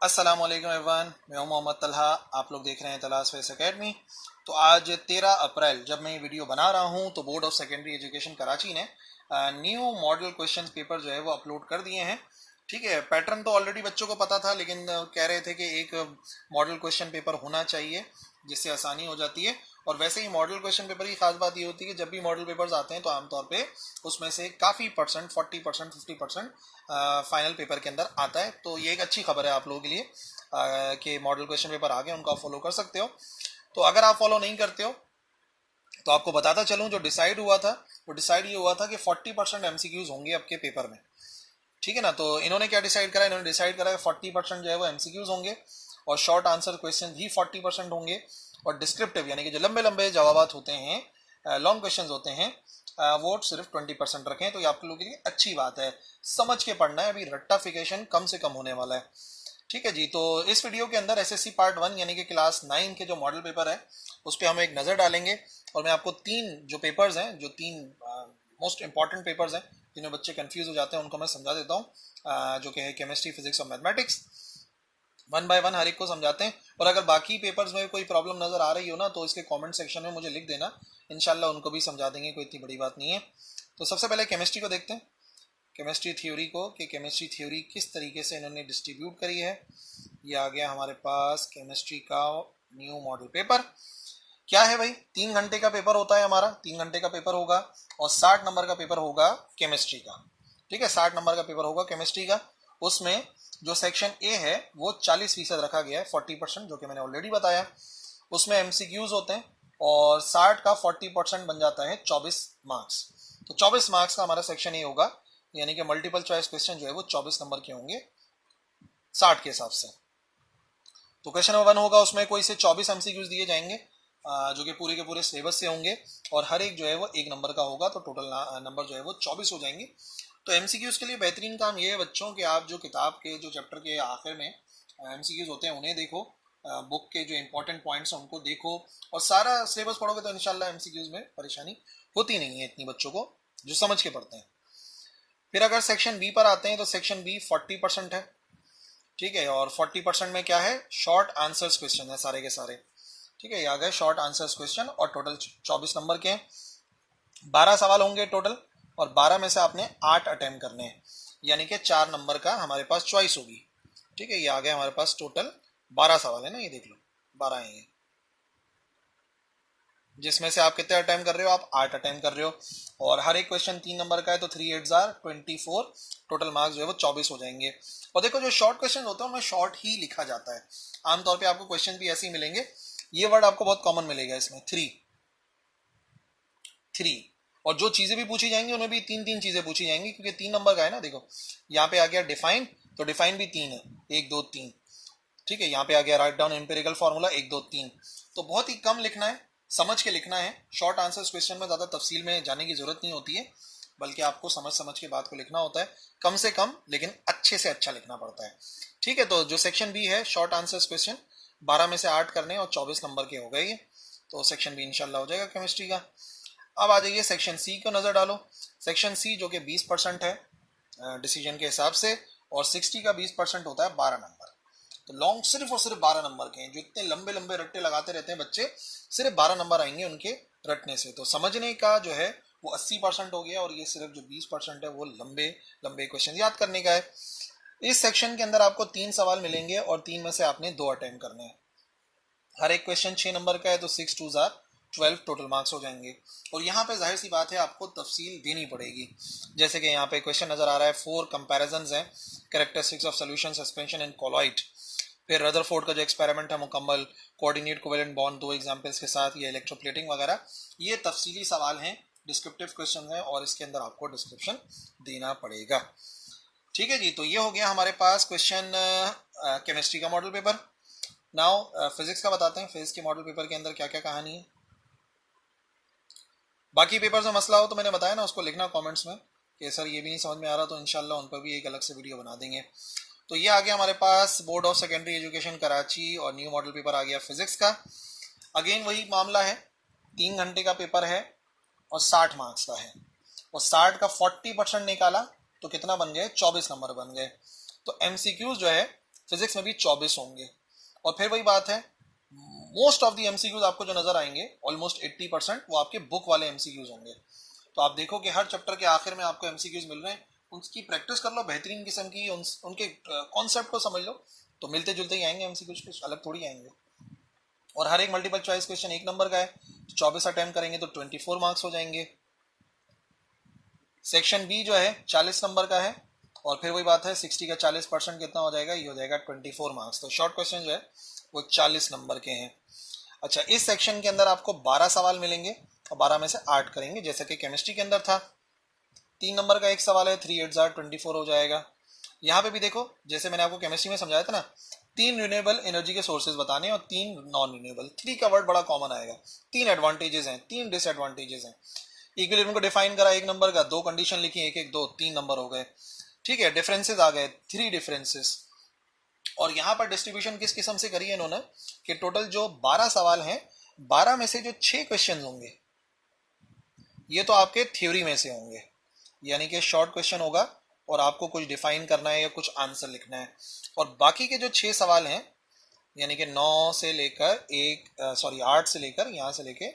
अस्सलाम वालेकुम एवरीवन, मैं हूं मोहम्मद तलहा। आप लोग देख रहे हैं तलाश फेस एकेडमी। तो आज 13 अप्रैल जब मैं ये वीडियो बना रहा हूं तो board of secondary education Karachi ने न्यू मॉडल क्वेश्चन पेपर जो है वो अपलोड कर दिए हैं। ठीक है, पैटर्न तो ऑलरेडी बच्चों को पता था, लेकिन कह रहे थे कि एक मॉडल क्वेश्चन पेपर होना चाहिए जिससे आसानी हो जाती है। और वैसे ही मॉडल क्वेश्चन पेपर की खास बात ये होती है कि जब भी मॉडल पेपर्स आते हैं तो आमतौर पे उसमें से काफ़ी परसेंट 40% 50% फाइनल पेपर के अंदर आता है। तो ये एक अच्छी खबर है आप लोगों के लिए कि मॉडल क्वेश्चन पेपर आ गए, उनको आप फॉलो कर सकते हो। तो अगर आप फॉलो नहीं करते हो तो आपको बताता चलूं, जो डिसाइड हुआ था वो डिसाइड ये हुआ था कि 40% एमसीक्यूज होंगे आपके पेपर में। ठीक है ना। तो इन्होंने क्या डिसाइड करा, इन्होंने डिसाइड करा कि 40% जो है वो एमसीक्यूज होंगे और शॉर्ट आंसर क्वेश्चन भी 40% होंगे। और डिस्क्रिप्टिव यानी कि जो लंबे लंबे जवाब होते हैं, लॉन्ग क्वेश्चन होते हैं, वो सिर्फ 20% रखें। तो ये आप लोगों के लिए अच्छी बात है, समझ के पढ़ना है, अभी रट्टाफिकेशन कम से कम होने वाला है। ठीक है जी। तो इस वीडियो के अंदर एसएससी पार्ट 1 यानी कि क्लास 9 के जो मॉडल पेपर है उस पर हम एक नज़र डालेंगे। और मैं आपको तीन जो पेपर्स हैं, जो तीन मोस्ट इंपॉर्टेंट पेपर्स हैं जिन्हें बच्चे कंफ्यूज हो जाते हैं, उनको मैं समझा देता हूँ, जो कि है केमिस्ट्री, फिजिक्स और मैथमेटिक्स। वन बाय वन हर एक को समझाते हैं। और अगर बाकी पेपर्स में कोई प्रॉब्लम नज़र आ रही हो ना तो इसके कमेंट सेक्शन में मुझे लिख देना, इंशाल्लाह उनको भी समझा देंगे, कोई इतनी बड़ी बात नहीं है। तो सबसे पहले केमिस्ट्री को देखते हैं, केमिस्ट्री थ्योरी को, कि केमिस्ट्री थ्योरी किस तरीके से इन्होंने डिस्ट्रीब्यूट करी है। ये आ गया हमारे पास केमिस्ट्री का न्यू मॉडल पेपर। क्या है भाई, 3 घंटे का पेपर होता है हमारा, 3 घंटे का पेपर होगा और 60 नंबर का पेपर होगा केमिस्ट्री का। ठीक है, 60 नंबर का पेपर होगा केमिस्ट्री का। उसमें जो सेक्शन ए है वो 40% रखा गया है, 40%, जो कि मैंने ऑलरेडी बताया। उसमें एमसीक्यूज होते हैं और 60 का 40% बन जाता है 24 मार्क्स। तो 24 मार्क्स का हमारा सेक्शन ए होगा, यानी कि मल्टीपल चॉइस क्वेश्चन जो है वो 24 नंबर के होंगे 60 के हिसाब से। तो क्वेश्चन नंबर 1 होगा, उसमें कोई से 24 एमसीक्यूज दिए जाएंगे जो कि पूरे के पूरे सिलेबस से होंगे और हर एक जो है वो 1 नंबर का होगा, तो टोटल नंबर जो है वो 24 हो जाएंगे। तो एमसीक्यूज के लिए बेहतरीन काम ये है बच्चों कि आप जो किताब के जो चैप्टर के आखिर में एमसीक्यूज होते हैं उन्हें देखो, बुक के जो इंपॉर्टेंट पॉइंट्स हैं उनको देखो और सारा सिलेबस पढ़ोगे तो इंशाल्लाह एमसीक्यूज में परेशानी होती नहीं है इतनी बच्चों को जो समझ के पढ़ते हैं। फिर अगर सेक्शन बी पर आते हैं तो सेक्शन बी 40% है। ठीक है, और 40% में क्या है, शॉर्ट आंसर्स क्वेश्चन है सारे के सारे। ठीक है, ये आ गए शॉर्ट आंसर्स क्वेश्चन और टोटल 24 नंबर के हैं। 12 सवाल होंगे टोटल और 12 में से आपने 8 अटेम्प्ट करने हैं, यानी कि 4 नंबर का हमारे पास चॉइस होगी। ठीक है, ये आ गया हमारे पास टोटल 12 सवाल है ना, ये देख लो 12 है ये, जिसमें से आप कितने अटेम्प्ट कर रहे हो, आप 8 अटेम्प्ट कर रहे हो। और हर एक क्वेश्चन 3 नंबर का है तो 3 8 जार 24, टोटल मार्क्स जो है वो 24 हो जाएंगे। और देखो जो शॉर्ट क्वेश्चन होते हैं उनमें शॉर्ट ही लिखा जाता है। आमतौर पे आपको क्वेश्चन भी ऐसे ही मिलेंगे, ये वर्ड आपको बहुत कॉमन मिलेगा इसमें, थ्री थ्री। और जो चीजें भी पूछी जाएंगी उनमें भी 3 3 चीजें पूछी जाएंगी, क्योंकि 3 नंबर का है ना। देखो यहाँ पे आ गया डिफाइन, तो डिफाइन भी 3 है, 1 2 3। ठीक है, यहाँ पे आ गया राइट डाउन एम्पिरिकल फार्मूला, 1 2 3। तो बहुत ही कम लिखना है, समझ के लिखना है। शॉर्ट आंसर्स क्वेश्चन में ज्यादा तफसील में जाने की जरूरत नहीं होती है, बल्कि आपको समझ समझ के बात को लिखना होता है, कम से कम लेकिन अच्छे से अच्छा लिखना पड़ता है। ठीक है, तो जो सेक्शन बी है शॉर्ट आंसर्स क्वेश्चन 12 में से 8 करने और 24 नंबर के हो गए ये। तो सेक्शन बी इंशाल्लाह हो जाएगा केमिस्ट्री का। अब आ जाइए सेक्शन सी को नजर डालो। सेक्शन सी जो कि 20% है डिसीजन के हिसाब से, और 60 का 20% होता है 12 नंबर। तो लॉन्ग सिर्फ और सिर्फ 12 नंबर के हैं। जो इतने लंबे लंबे रट्टे लगाते रहते हैं बच्चे, सिर्फ 12 नंबर आएंगे उनके रटने से। तो समझने का जो है वो 80% हो गया और ये सिर्फ जो 20% है वो लंबे लंबे क्वेश्चन याद करने का है। इस सेक्शन के अंदर आपको 3 सवाल मिलेंगे और 3 में से आपने 2 अटेम्प्ट करने हैं। हर एक क्वेश्चन 6 नंबर का है तो 6 2 जार 12, टोटल मार्क्स हो जाएंगे। और यहाँ पे जाहिर सी बात है आपको तफसील देनी पड़ेगी। जैसे कि यहाँ पे क्वेश्चन नजर आ रहा है, 4 कंपैरिजंस हैं, characteristics of solution suspension in colloid. फिर रदरफोर्ड का जो एक्सपेरिमेंट है मुकम्मल, कोऑर्डिनेट कोवेलेंट बॉन्ड 2 एग्जांपल्स के साथ, ये इलेक्ट्रोप्लेटिंग वगैरह, ये तफसीली सवाल हैं, डिस्क्रिप्टिव क्वेश्चन है और इसके अंदर आपको डिस्क्रिप्शन देना पड़ेगा। ठीक है जी, तो ये हो गया हमारे पास क्वेश्चन केमिस्ट्री का मॉडल पेपर। नाउ फिजिक्स का बताते हैं, फिजिक्स के मॉडल पेपर के अंदर क्या क्या कहानी है। बाकी पेपर में मसला हो तो मैंने बताया ना, उसको लिखना कमेंट्स में कि सर ये भी नहीं समझ में आ रहा, तो इंशाल्लाह उन पर भी एक अलग से वीडियो बना देंगे। तो ये आ गया हमारे पास board of secondary education Karachi और न्यू मॉडल पेपर आ गया फिजिक्स का। अगेन वही मामला है, 3 घंटे का पेपर है और 60 मार्क्स का है, और 60 का 40% निकाला तो कितना बन गए, 24 नंबर बन गए। तो एमसीक्यूज जो है फिजिक्स में भी 24 होंगे। और फिर वही बात है, मोस्ट ऑफ द एमसीक्यूज आपको जो नजर आएंगे ऑलमोस्ट 80% वो आपके बुक वाले एमसीक्यूज होंगे। तो आप देखो कि हर चैप्टर के आखिर में आपको एमसीक्यूज मिल रहे हैं, उसकी प्रैक्टिस कर लो बेहतरीन किस्म की, उनके कॉन्सेप्ट को समझ लो, तो मिलते जुलते ही आएंगे एमसीक्यूज, कुछ अलग थोड़ी आएंगे। और हर एक मल्टीपल चॉइस क्वेश्चन 1 नंबर का है, तो 24 अटेम्प्ट करेंगे तो 24 मार्क्स हो जाएंगे। सेक्शन बी जो है 40 नंबर का है, और फिर वही बात है 60 का 40% कितना हो जाएगा, ये हो जाएगा 24 मार्क्स। तो शॉर्ट क्वेश्चन जो है वो 40 नंबर के हैं। अच्छा, इस सेक्शन के अंदर आपको 12 सवाल मिलेंगे और 12 में से 8 करेंगे, जैसे कि केमिस्ट्री के अंदर था। 3 नंबर का एक सवाल है, 3 8 24 हो जाएगा। यहाँ पे भी देखो, जैसे मैंने आपको केमिस्ट्री में समझाया था ना, 3 रिन्यूएबल एनर्जी के सोर्सेज बताने और 3 नॉन रिन्यूएबल। 3 का वर्ड बड़ा कॉमन आएगा। 3 एडवांटेजेस हैं, 3 डिसएडवांटेजेस हैं। इक्विलिब्रियम को डिफाइन करा 1 नंबर का, 2 कंडीशन लिखी, 1 1 2, 3 नंबर हो गए। ठीक है, डिफरेंसेस आ गए, 3 डिफरेंसेस। और यहाँ पर डिस्ट्रीब्यूशन किस किस्म से करी है इन्होंने कि टोटल जो 12 सवाल हैं, 12 में से जो 6 क्वेश्चन होंगे ये तो आपके थ्योरी में से होंगे, यानी कि शॉर्ट क्वेश्चन होगा और आपको कुछ डिफाइन करना है या कुछ आंसर लिखना है। और बाकी के जो 6 सवाल हैं, यानी कि 9 से लेकर 8 से लेकर यहाँ से लेके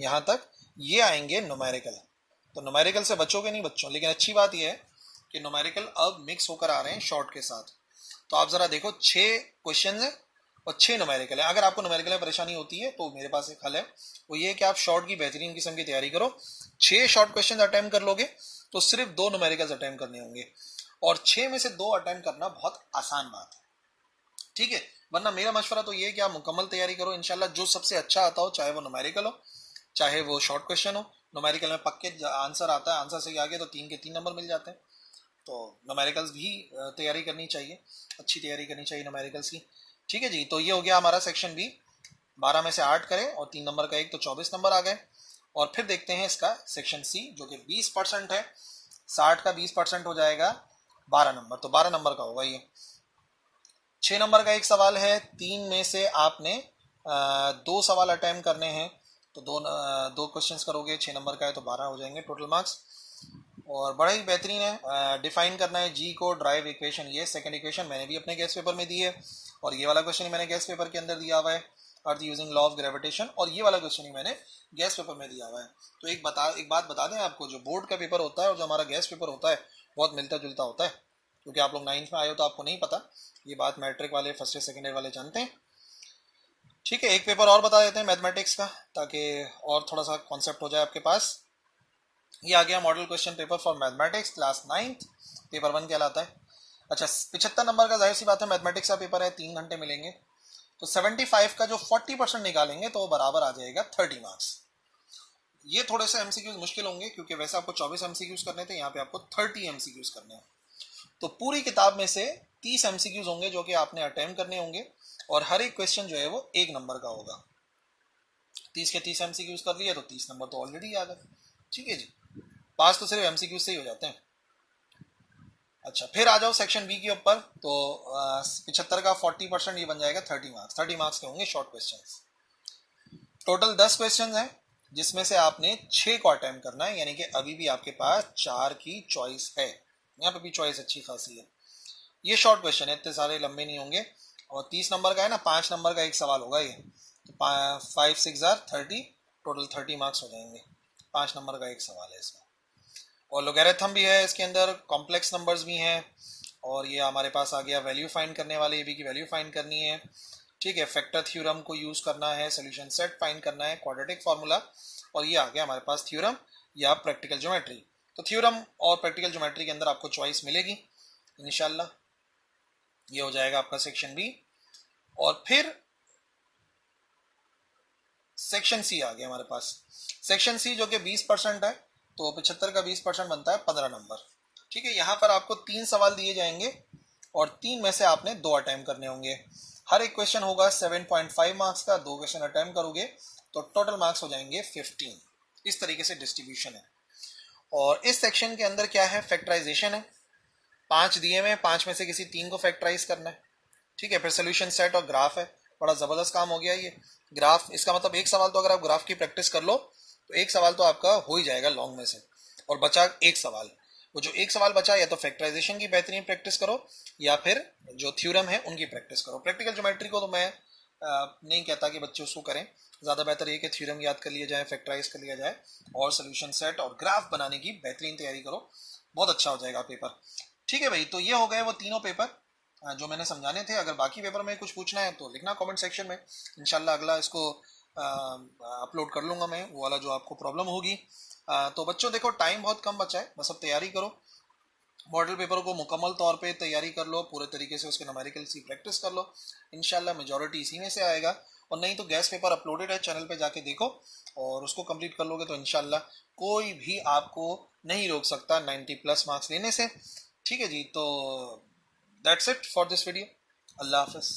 यहाँ तक, ये आएंगे न्यूमेरिकल। तो न्यूमेरिकल से बच्चों के नहीं बच्चों, लेकिन अच्छी बात यह है कि न्यूमेरिकल अब मिक्स होकर आ रहे हैं शॉर्ट के साथ। तो आप जरा देखो, 6 क्वेश्चन है और 6 न्यूमेरिकल है। अगर आपको न्यूमेरिकल में परेशानी होती है तो मेरे पास एक हल है, वो ये है कि आप शॉर्ट की बेहतरीन किस्म की तैयारी करो। 6 शॉर्ट क्वेश्चन अटेम्प्ट कर लोगे तो सिर्फ 2 न्यूमेरिकल्स अटेम्प्ट करने होंगे, और 6 में से 2 अटेम्प्ट करना बहुत आसान बात है। ठीक है, वरना मेरा मशवरा तो ये है कि आप मुकम्मल तैयारी करो, इंशाल्लाह जो सबसे अच्छा आता हो, चाहे वो न्यूमेरिकल हो चाहे वो शॉर्ट क्वेश्चन हो। न्यूमेरिकल में पक्के आंसर आता है, आंसर से आगे तो 3 के 3 नंबर मिल जाते हैं। तो न्यूमेरिकल्स भी तैयारी करनी चाहिए, अच्छी तैयारी करनी चाहिए न्यूमेरिकल्स की। ठीक है जी, तो ये हो गया हमारा सेक्शन बी। 12 में से 8 करें और 3 नंबर का 1, तो 24 नंबर आ गए। और फिर देखते हैं इसका सेक्शन सी, जो कि 20% है। 60 का 20% हो जाएगा 12 नंबर, तो 12 नंबर का होगा ये। 6 नंबर का एक सवाल है, 3 में से आपने 2 सवाल अटेम्प्ट करने हैं, तो दो क्वेश्चंस करोगे, 6 नंबर का है तो 12 हो जाएंगे टोटल मार्क्स। और बड़ा ही बेहतरीन है, डिफाइन करना है जी को ड्राइव इक्वेशन। ये सेकंड इक्वेशन मैंने भी अपने गेस्ट पेपर में दी है, और ये वाला क्वेश्चन ही मैंने गेस्ट पेपर के अंदर दिया हुआ है, अर्थ यूजिंग लॉ ऑफ ग्रेविटेशन, और ये वाला क्वेश्चन ही मैंने गेस्ट पेपर में दिया हुआ है। तो एक बात बता दें आपको, जो बोर्ड का पेपर होता है और जो हमारा गेस्ट पेपर होता है बहुत मिलता जुलता होता है, क्योंकि आप लोग 9th में आए हो तो आपको नहीं पता, ये बात मैट्रिक वाले फर्स्ट ईयर सेकेंड ईयर वाले जानते हैं। ठीक है, एक पेपर और बता देते हैं मैथमेटिक्स का, ताकि और थोड़ा सा कॉन्सेप्ट हो जाए आपके पास। ये आ गया model question paper for mathematics class 9th, paper 1 कहलाता है। अच्छा, 75 नंबर का जाहिर सी बात है मैथमेटिक्स का पेपर है, 3 घंटे मिलेंगे, तो 75 का जो 40% निकालेंगे तो वो बराबर आ जाएगा 30 मार्क्स। ये थोड़े से एमसीक्यूज मुश्किल होंगे, क्योंकि वैसे आपको 24 एमसीक्यूज करने थे, यहाँ पे आपको 30 एमसीक्यूज करने हैं। तो पूरी किताब में से 30 एमसीक्यूज होंगे जो कि आपने अटेम्प्ट करने होंगे, और हर एक क्वेश्चन जो है वो 1 नंबर का होगा। 30 के 30 एमसीक्यूज कर लिए तो 30 नंबर तो ऑलरेडी आ गए। ठीक है जी, पास तो सिर्फ एमसीक्यू से ही हो जाते हैं। अच्छा, फिर आ जाओ सेक्शन बी के ऊपर, तो 75 का 40% ये बन जाएगा 30 मार्क्स। 30 मार्क्स के होंगे शॉर्ट क्वेश्चन। टोटल 10 क्वेश्चन है, जिसमें से आपने 6 को अटेम्प्ट करना है, यानी कि अभी भी आपके पास 4 की चॉइस है। यहाँ पे भी चॉइस अच्छी खासी है। ये शॉर्ट क्वेश्चन है, इतने सारे लंबे नहीं होंगे, और 30 नंबर का है ना, 5 नंबर का एक सवाल होगा ये, तो 5 6 30, टोटल 30 मार्क्स हो जाएंगे। 5 नंबर का एक सवाल है इसमें, और लोगैरिथम भी है इसके अंदर, कॉम्प्लेक्स नंबर्स भी हैं, और ये हमारे पास आ गया वैल्यू फाइंड करने वाले, ये भी की वैल्यू फाइंड करनी है। ठीक है, फैक्टर थ्योरम को यूज करना है, सोल्यूशन सेट फाइंड करना है, क्वाड्रेटिक फार्मूला, और ये आ गया हमारे पास थ्योरम या प्रैक्टिकल ज्योमेट्री। तो थ्योरम और प्रैक्टिकल ज्योमेट्री के अंदर आपको चॉइस मिलेगी इंशाल्लाह। ये हो जाएगा आपका सेक्शन बी। और फिर सेक्शन सी आ गया हमारे पास। सेक्शन सी जो कि 20% है, तो 75 का 20% बनता है 15 नंबर। ठीक है, यहाँ पर आपको 3 सवाल दिए जाएंगे, और 3 में से आपने 2 अटेम्प्ट करने होंगे। हर एक क्वेश्चन होगा 7.5 मार्क्स का, 2 क्वेश्चन अटेम्प्ट करोगे तो टोटल मार्क्स हो जाएंगे 15। इस तरीके से डिस्ट्रीब्यूशन है। और इस सेक्शन के अंदर क्या है, फैक्टराइजेशन है। 5 दिए में 5 में से किसी 3 को फैक्टराइज करना है। ठीक है, फिर सोल्यूशन सेट और ग्राफ है, बड़ा जबरदस्त काम हो गया ये ग्राफ। इसका मतलब एक सवाल तो अगर आप ग्राफ की प्रैक्टिस कर लो तो एक सवाल तो आपका हो ही जाएगा लॉन्ग में से, और बचा एक सवाल। वो जो एक सवाल बचा, या तो फैक्टराइजेशन की बेहतरीन प्रैक्टिस करो या फिर जो थ्योरम है उनकी प्रैक्टिस करो। प्रैक्टिकल ज्योमेट्री को तो मैं नहीं कहता कि बच्चे उसको करें, ज़्यादा बेहतर ये कि थ्योरम याद कर लिया जाए, फैक्टराइज कर लिया जाए और सोल्यूशन सेट और ग्राफ बनाने की बेहतरीन तैयारी करो, बहुत अच्छा हो जाएगा पेपर। ठीक है भाई, तो ये हो गए वो तीनों पेपर जो मैंने समझाने थे। अगर बाकी पेपर में कुछ पूछना है तो लिखना कमेंट सेक्शन में, इंशाल्लाह अगला इसको अपलोड कर लूँगा मैं, वो वाला जो आपको प्रॉब्लम होगी। तो बच्चों देखो टाइम बहुत कम बचा है, बस अब तैयारी करो, मॉडल पेपर को मुकम्मल तौर पे तैयारी कर लो, पूरे तरीके से उसके न्यूमेरिकल्स की प्रैक्टिस कर लो, इंशाल्लाह मेजॉरिटी इसी में से आएगा। और नहीं तो गैस पेपर अपलोडेड है चैनल पे, जाके देखो और उसको कंप्लीट कर लोगे तो इंशाल्लाह कोई भी आपको नहीं रोक सकता 90+ मार्क्स लेने से। ठीक है जी, तो that's it for this video. अल्लाह हाफिज़।